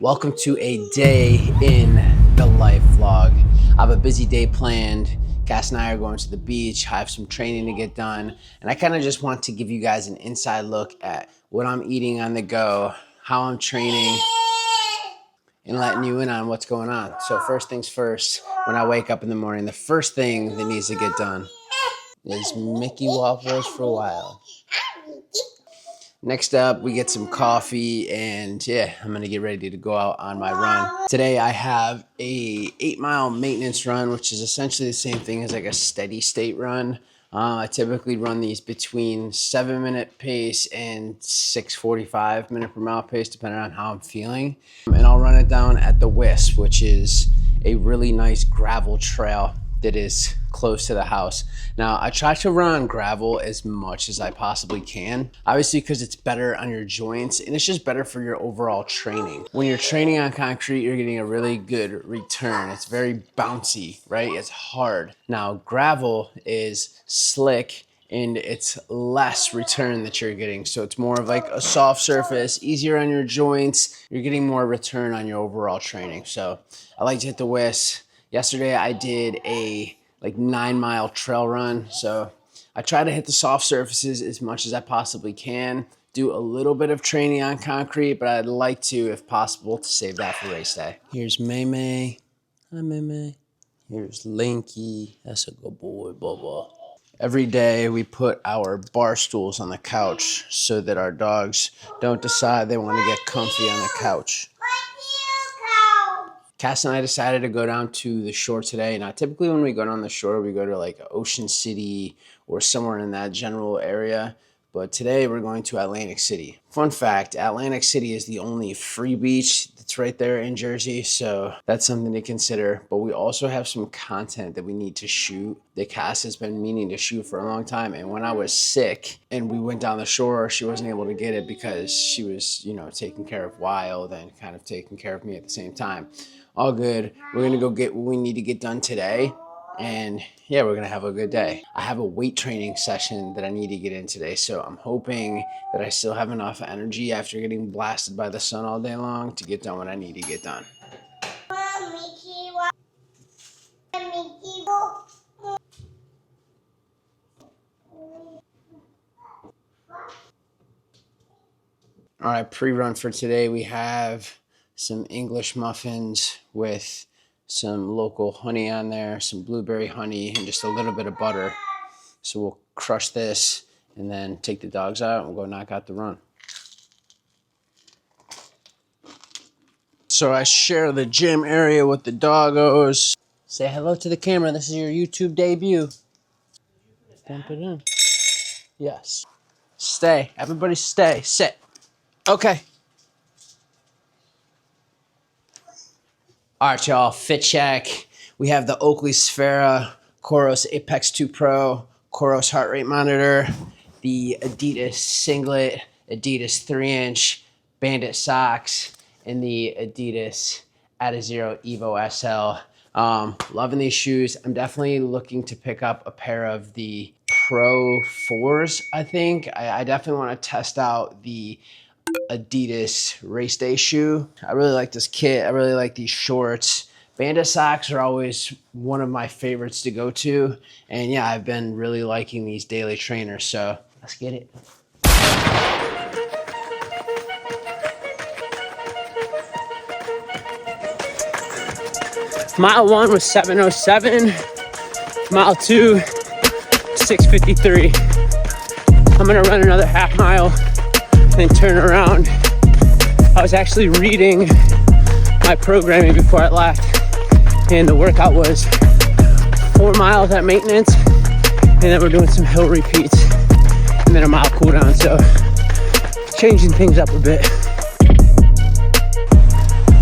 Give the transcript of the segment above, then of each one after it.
Welcome to a day in the life vlog. I have a busy day planned. Cass and I are going to the beach. I have some training to get done. And I kind of just want to give you guys an inside look at what I'm eating on the go, how I'm training, and letting you in on what's going on. So first things first, when I wake up in the morning, the first thing that needs to get done is Mickey Waffles for a while. Next up, we get some coffee, and yeah, I'm gonna get ready to go out on my run. Today I have a 8-mile maintenance run, which is essentially the same thing as like a steady state run. I typically run these between 7-minute pace and 6:45 minute per mile pace, depending on how I'm feeling. And I'll run it down at the Wisp, which is a really nice gravel trail that is close to the house. Now, I try to run on gravel as much as I possibly can, obviously because it's better on your joints and it's just better for your overall training. When you're training on concrete, you're getting a really good return. It's very bouncy, right? It's hard. Now, gravel is slick and it's less return that you're getting. So it's more of like a soft surface, easier on your joints. You're getting more return on your overall training. So I like to hit the Wisp. Yesterday I did a 9-mile trail run. So I try to hit the soft surfaces as much as I possibly can. Do a little bit of training on concrete, but I'd like to, if possible, to save that for race day. Here's May May. Hi, May May. Here's Linky. That's a good boy, Bubba. Every day we put our bar stools on the couch so that our dogs don't decide they want to get comfy on the couch. Cass and I decided to go down to the shore today. Now, typically when we go down the shore, we go to like Ocean City or somewhere in that general area. But today we're going to Atlantic City. Fun fact, Atlantic City is the only free beach that's right there in Jersey. So that's something to consider. But we also have some content that we need to shoot that Cass has been meaning to shoot for a long time. And when I was sick and we went down the shore, she wasn't able to get it because she was, taking care of Wild and kind of taking care of me at the same time. All good. We're going to go get what we need to get done today. And yeah, we're going to have a good day. I have a weight training session that I need to get in today. So I'm hoping that I still have enough energy after getting blasted by the sun all day long to get done what I need to get done. All right, pre-run for today, we have some English muffins with some local honey on there, some blueberry honey, and just a little bit of butter. So we'll crush this and then take the dogs out and we'll go knock out the run. So I share the gym area with the doggos. Say hello to the camera. This is your YouTube debut. Dump it in. Yes. Stay. Everybody stay. Sit. Okay. All right, y'all, fit check. We have the Oakley Sphera, Coros Apex 2 Pro, Coros heart rate monitor, the Adidas singlet, Adidas 3-inch Bandit socks, and the Adidas Adizero Evo SL. Loving these shoes. I'm definitely looking to pick up a pair of the Pro 4s, I think. I definitely want to test out the Adidas race day shoe. I really like this kit. I really like these shorts. Bandit socks are always one of my favorites to go to. And yeah, I've been really liking these daily trainers. So let's get it. Mile 1 was 7:07. Mile 2, 6:53. I'm gonna run another half mile and turn around. I was actually reading my programming before I left, and the workout was 4 miles at maintenance, and then we're doing some hill repeats, and then a mile cool down. So changing things up a bit.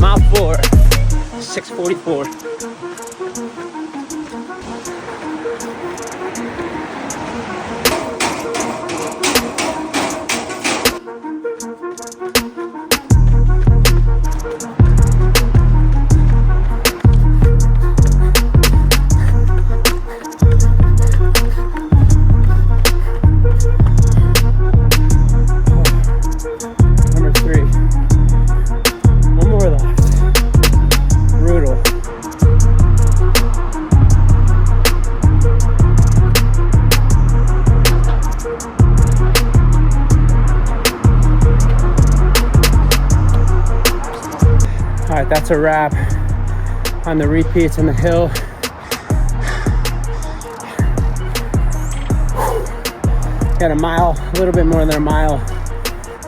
Mile 4, 6:44. Number 3. One more left. right, that's a wrap on the repeats on the hill. Got a mile, a little bit more than a mile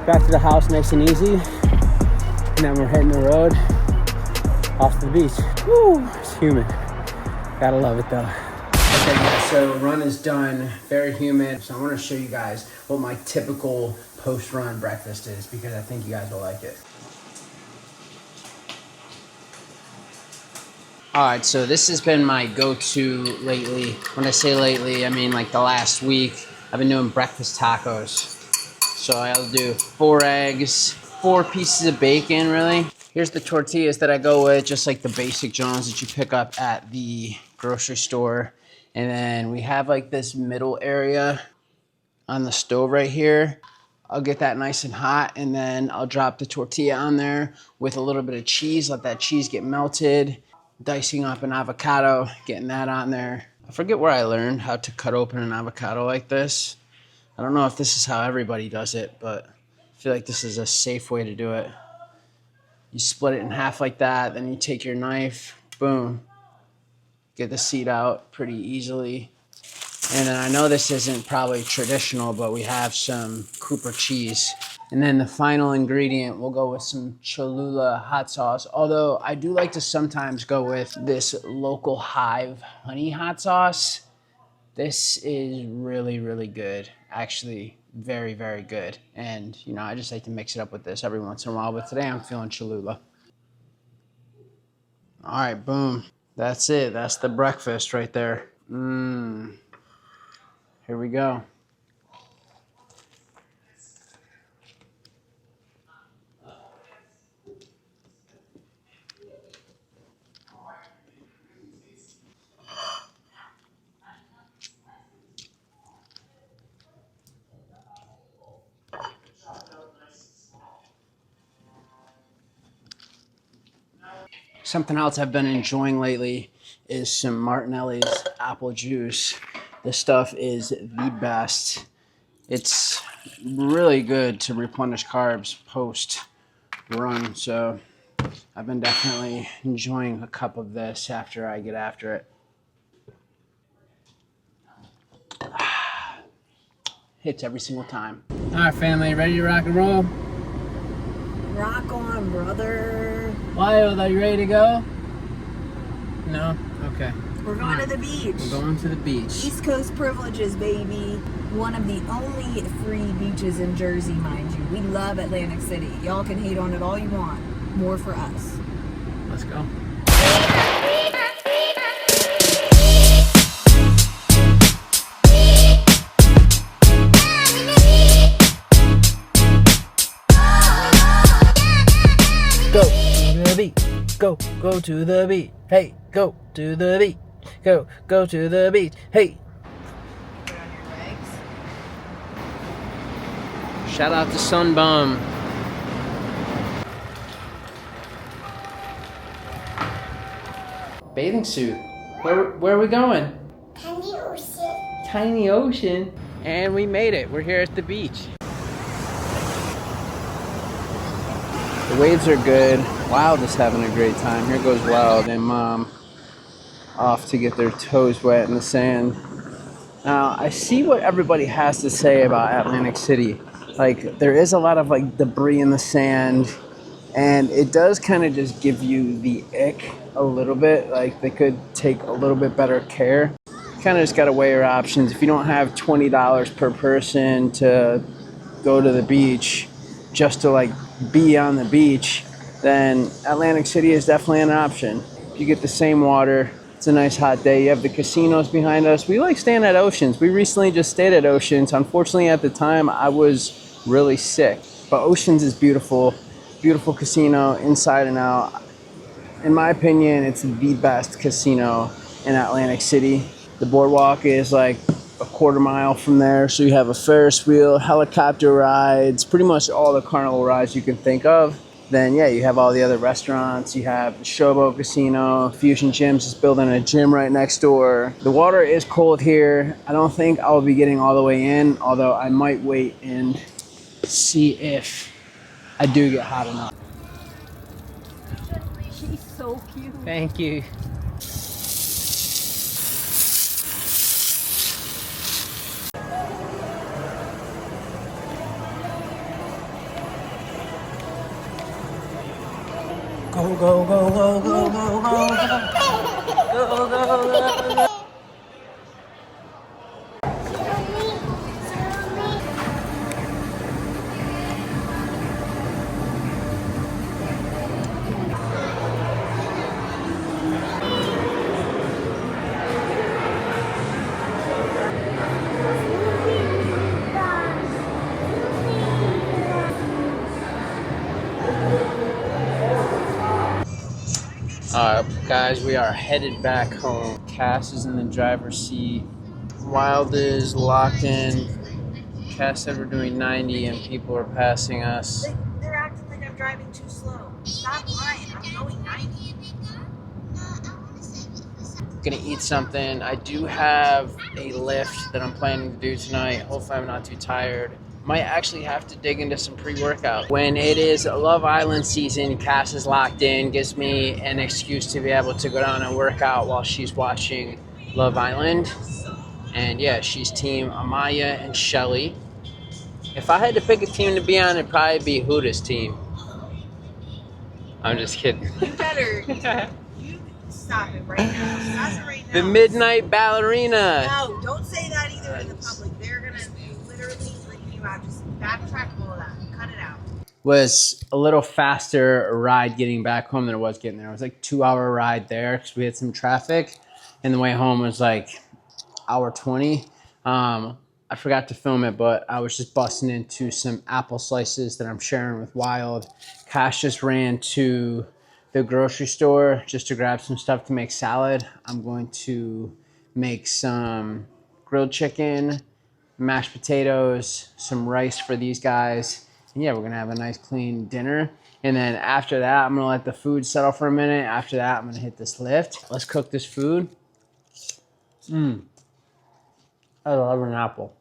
back to the house, nice and easy. And then we're hitting the road off to the beach. Woo, it's humid. Gotta love it though. Okay guys, so run is done, very humid. So I wanna show you guys what my typical post-run breakfast is because I think you guys will like it. All right, so this has been my go-to lately. When I say lately, I mean like the last week. I've been doing breakfast tacos. So I'll do 4 eggs, 4 pieces of bacon, really. Here's the tortillas that I go with, just like the basic Jones that you pick up at the grocery store. And then we have like this middle area on the stove right here. I'll get that nice and hot, and then I'll drop the tortilla on there with a little bit of cheese, let that cheese get melted. Dicing up an avocado, getting that on there. I forget where I learned how to cut open an avocado like this. I don't know if this is how everybody does it, but I feel like this is a safe way to do it. You split it in half like that, then you take your knife, boom, get the seed out pretty easily. And then I know this isn't probably traditional, but we have some Cooper cheese. And then the final ingredient, we'll go with some Cholula hot sauce. Although I do like to sometimes go with this local Hive honey hot sauce. This is really, really good. Actually, very, very good. And you know, I just like to mix it up with this every once in a while, but today I'm feeling Cholula. All right, boom. That's it, that's the breakfast right there. Here we go. Something else I've been enjoying lately is some Martinelli's apple juice. This stuff is the best. It's really good to replenish carbs post run, so I've been definitely enjoying a cup of this after I get after it. Hits every single time. All right, family, ready to rock and roll? Rock on, brother. Wild, are you ready to go? No? Okay. We're going to the beach. We're going to the beach. East Coast privileges, baby. One of the only free beaches in Jersey, mind you. We love Atlantic City. Y'all can hate on it all you want. More for us. Let's go. Go to the beach. Go to the beach. Hey, go to the beach. Go to the beach. Hey. Put on your legs. Shout out to Sunbum. Bathing suit. Where are we going? Tiny ocean. Tiny ocean. And we made it. We're here at the beach. The waves are good. Wild is having a great time. Here goes Wild and Mom off to get their toes wet in the sand. Now, I see what everybody has to say about Atlantic City. Like, there is a lot of like debris in the sand, and it does kind of just give you the ick a little bit. Like, they could take a little bit better care. Kind of just got to weigh your options. If you don't have $20 per person to go to the beach just to like be on the beach, then Atlantic City is definitely an option. You get the same water. It's a nice hot day. You have the casinos behind us. We like staying at Oceans. We recently just stayed at Oceans. Unfortunately, at the time, I was really sick. But Oceans is beautiful. Beautiful casino, inside and out. In my opinion, it's the best casino in Atlantic City. The boardwalk is like a quarter mile from there. So you have a Ferris wheel, helicopter rides, pretty much all the carnival rides you can think of. Then yeah, you have all the other restaurants. You have the Showboat Casino, Fusion Gyms is building a gym right next door. The water is cold here. I don't think I'll be getting all the way in, although I might wait and see if I do get hot enough. She's so cute. Thank you. Go, go, go, go, go, go, go, go, go, go, go. All right, guys, we are headed back home. Cass is in the driver's seat. Wild is locked in. Cass said we're doing 90 and people are passing us. They're acting like I'm driving too slow. Stop lying. I'm going 90. Gonna eat something. I do have a lift that I'm planning to do tonight. Hopefully I'm not too tired. Might actually have to dig into some pre-workout. When it is Love Island season, Cass is locked in, gives me an excuse to be able to go down and work out while she's watching Love Island. And yeah, she's team Amaya and Shelly. If I had to pick a team to be on, it'd probably be Huda's team. I'm just kidding. You better. You stop it right now. Stop it right now. The Midnight Ballerina. No, don't say that either in the public. They're gonna literally bring you out. Just backtrack all of that. Cut it out. Was a little faster ride getting back home than it was getting there. It was like 2-hour ride there because we had some traffic, and the way home was like hour 20. I forgot to film it, but I was just busting into some apple slices that I'm sharing with Wild. Cash just ran to the grocery store just to grab some stuff to make salad. I'm going to make some grilled chicken, mashed potatoes, some rice for these guys. And yeah, we're gonna have a nice clean dinner. And then after that, I'm gonna let the food settle for a minute. After that, I'm gonna hit this lift. Let's cook this food. I love an apple.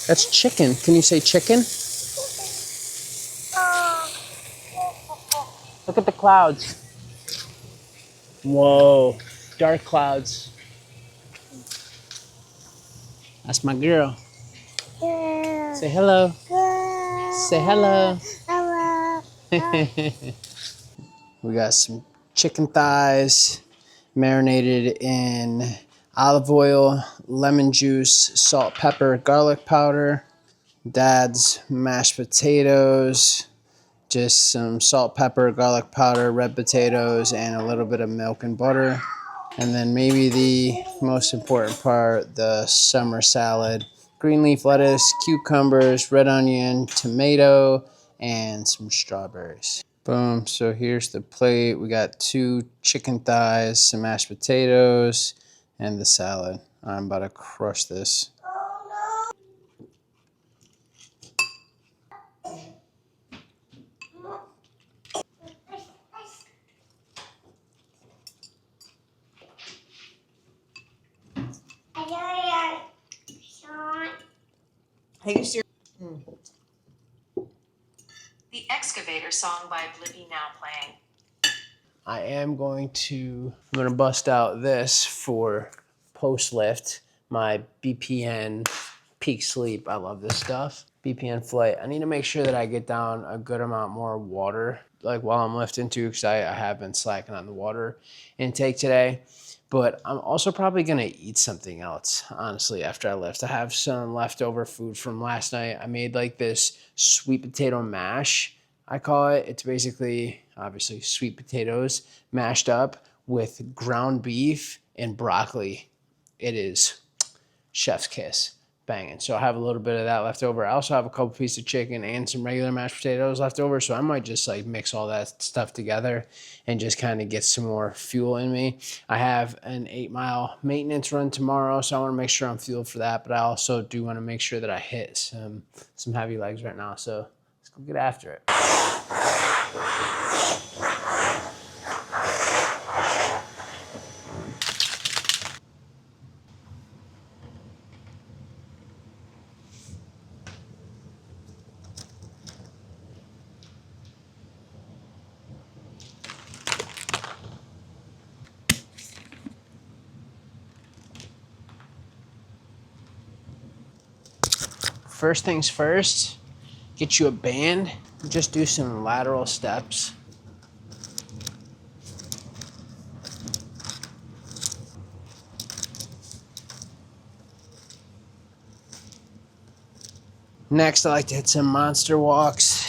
That's chicken. Can you say chicken? Look at the clouds. Whoa, dark clouds. That's my girl. Yeah. Say hello. Say hello. Hello. We got some chicken thighs marinated in olive oil, lemon juice, salt, pepper, garlic powder. Dad's mashed potatoes, just some salt, pepper, garlic powder, red potatoes, and a little bit of milk and butter. And then maybe the most important part, the summer salad. Green leaf lettuce, cucumbers, red onion, tomato, and some strawberries. Boom, so here's the plate. We got 2 chicken thighs, some mashed potatoes, and the salad. I'm about to crush this. Hey, you The Excavator song by Blippi now playing. I'm gonna bust out this for post lift, my BPN peak sleep. I love this stuff. BPN flight. I need to make sure that I get down a good amount more water, like while I'm lifting too, because I have been slacking on the water intake today. But I'm also probably gonna eat something else, honestly, after I lift. I have some leftover food from last night. I made like this sweet potato mash, I call it. It's basically, obviously, sweet potatoes mashed up with ground beef and broccoli. It is chef's kiss. Banging. So I have a little bit of that left over. I also have a couple pieces of chicken and some regular mashed potatoes left over. So I might just like mix all that stuff together and just kind of get some more fuel in me. I have an 8-mile maintenance run tomorrow, so I want to make sure I'm fueled for that. But I also do want to make sure that I hit some heavy legs right now. So let's go get after it. first things first, get you a band. Just do some lateral steps. Next, I like to hit some monster walks.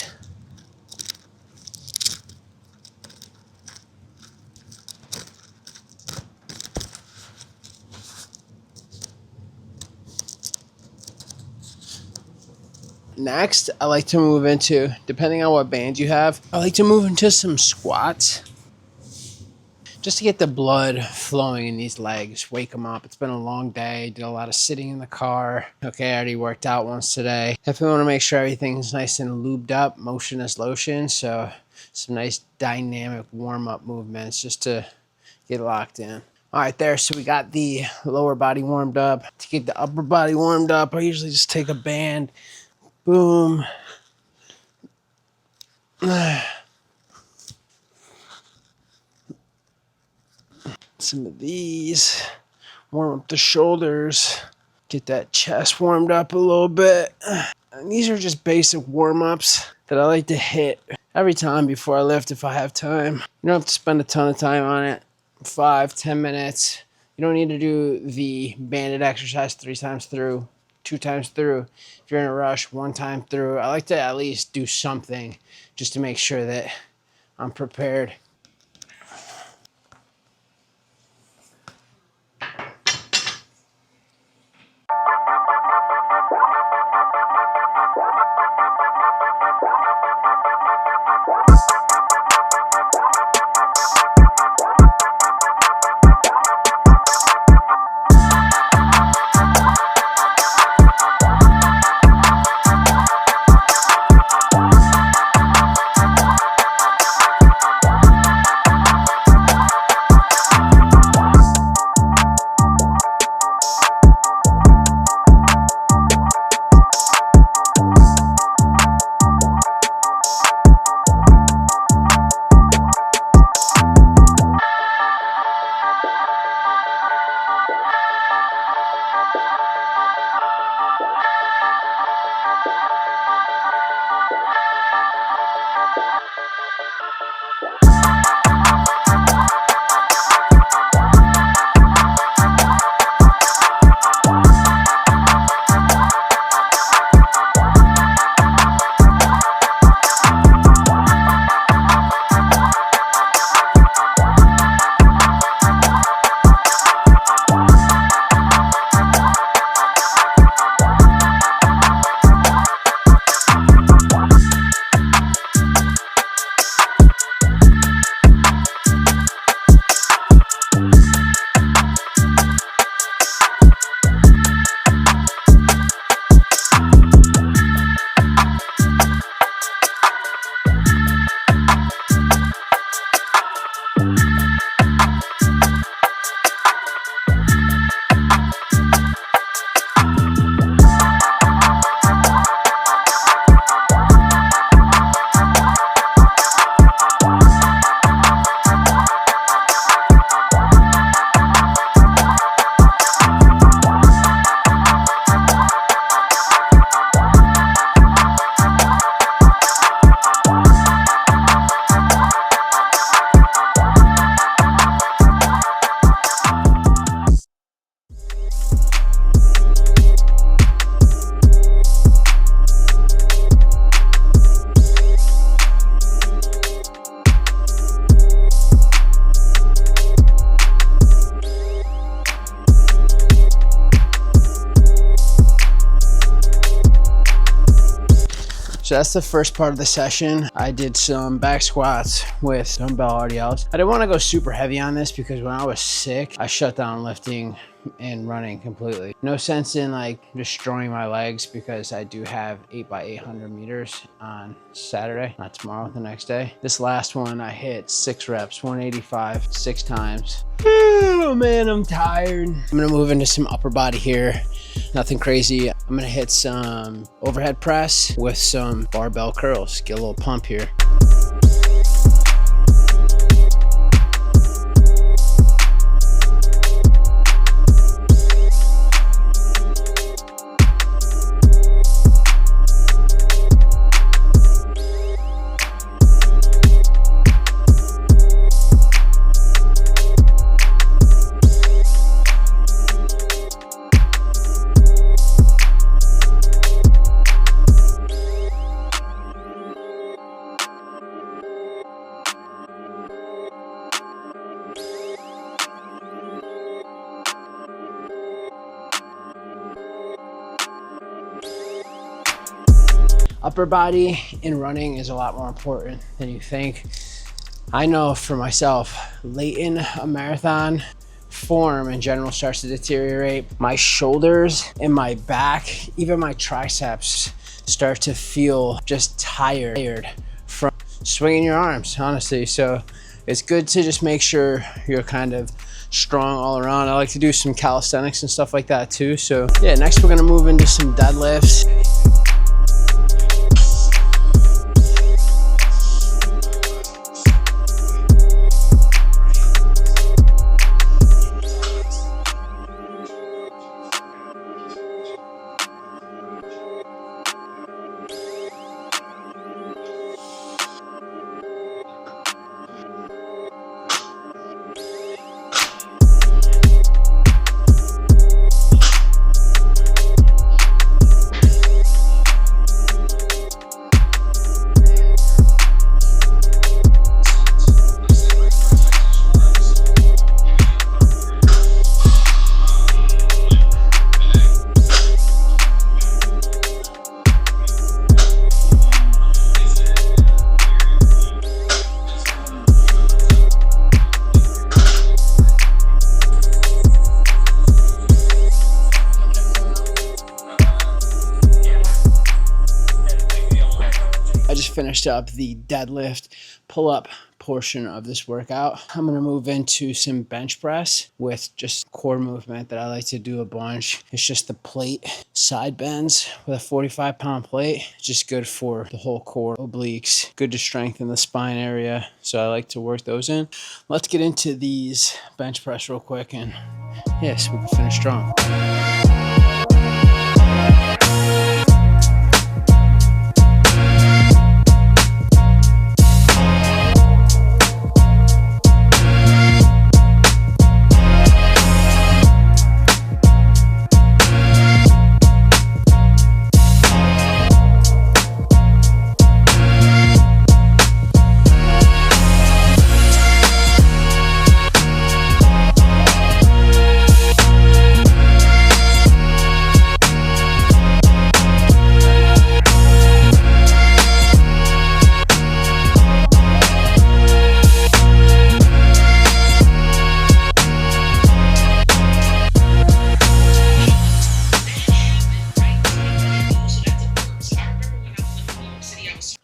Next, I like to move into, depending on what band you have, I like to move into some squats. Just to get the blood flowing in these legs, wake them up. It's been a long day, did a lot of sitting in the car. Okay, I already worked out once today. Definitely want to make sure everything's nice and lubed up, motion is lotion. So some nice dynamic warm-up movements just to get locked in. All right, there, so we got the lower body warmed up. To get the upper body warmed up, I usually just take a band, boom. Some of these, warm up the shoulders, get that chest warmed up a little bit. And these are just basic warm-ups that I like to hit every time before I lift if I have time. You don't have to spend a ton of time on it, 5-10 minutes. You don't need to do the banded exercise 3 times through, 2 times through. If you're in a rush, 1 time through. I like to at least do something just to make sure that I'm prepared. So that's the first part of the session. I did some back squats with dumbbell RDLs. I didn't want to go super heavy on this because when I was sick, I shut down lifting and running completely. No sense in like destroying my legs because I do have 8x800 meters on Saturday, not tomorrow, the next day. This last one I hit 6 reps, 185, 6 times. Oh man, I'm tired. I'm gonna move into some upper body here. Nothing crazy. I'm gonna hit some overhead press with some barbell curls. Get a little pump here. upper body in running is a lot more important than you think. I know for myself, late in a marathon, form in general starts to deteriorate. My shoulders and my back, even my triceps start to feel just tired from swinging your arms, honestly. So it's good to just make sure you're kind of strong all around. I like to do some calisthenics and stuff like that too. So yeah, next we're gonna move into some deadlifts. I just finished up the deadlift pull-up portion of this workout. I'm gonna move into some bench press with just core movement that I like to do a bunch. It's just the plate side bends with a 45-pound plate. Just good for the whole core, obliques, good to strengthen the spine area. So I like to work those in. Let's get into these bench press real quick, and yes, we can finish strong.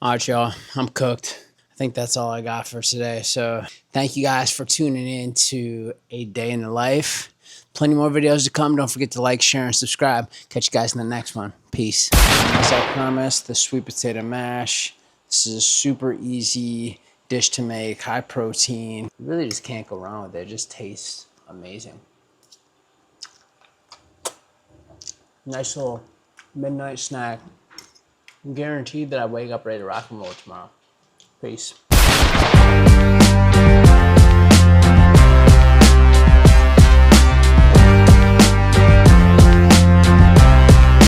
All right, y'all, I'm cooked. I think that's all I got for today. So thank you guys for tuning in to A Day in the Life. Plenty more videos to come. Don't forget to like, share, and subscribe. Catch you guys in the next one. Peace. As I promised, the sweet potato mash. This is a super easy dish to make, high protein. You really just can't go wrong with it. It just tastes amazing. Nice little midnight snack. I'm guaranteed that I wake up ready to rock and roll tomorrow. Peace.